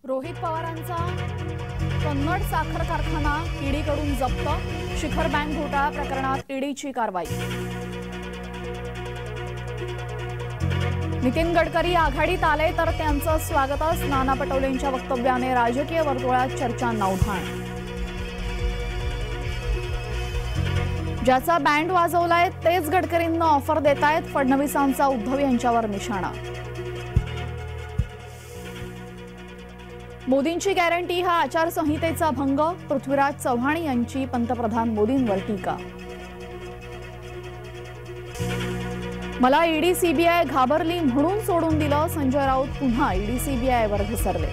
रोहित पवारांचा कन्नड साखर कारखाना ईडीकडून जप्त। शिखर बँक घोटाळा प्रकरणात ईडीची कारवाई। नितीन गडकरी आघाडीत आले तर त्यांचं स्वागतच। नाना पटोलेंच्या वक्तव्याने राजकीय वर्तुळात चर्चांना उधाण। ज्याचा बँड वाजवलाय तेच गडकरींना ऑफर देतायत। फडणवीसांचा उद्धव यांच्यावर निशाणा। मोदींची गॅरंटी हा आचारसंहितेचा भंग। पृथ्वीराज चव्हाण यांची पंतप्रधान मोदींवर टीका। मला ईडी सीबीआय घाबरली म्हणून सोडून दिलं। संजय राऊत पुन्हा ईडी सीबीआयवर घसरले।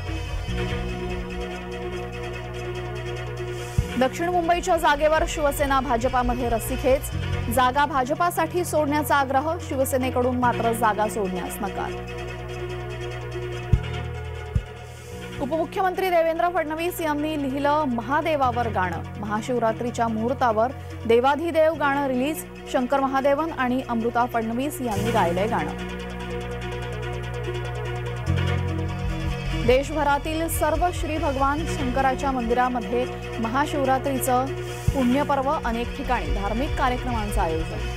दक्षिण मुंबईच्या जागेवर शिवसेना भाजपामध्ये रस्सीखेच। जागा भाजपासाठी सोडण्याचा आग्रह। शिवसेनेकडून मात्र जागा सोडण्यास नकार। उपमुख्यमंत्री देवेंद्र फडणवीस यांनी लिहिलं महादेवावर गाणं। महाशिवरात्रीच्या मुहूर्तावर देवाधिदेव गाणं रिलीज। शंकर महादेवन आणि अमृता फडणवीस यांनी गायलंय गाणं। देशभरातील सर्व श्री भगवान शंकराच्या मंदिरामध्ये महाशिवरात्रीचं पुण्यपर्व। अनेक ठिकाणी धार्मिक कार्यक्रमांचं आयोजन।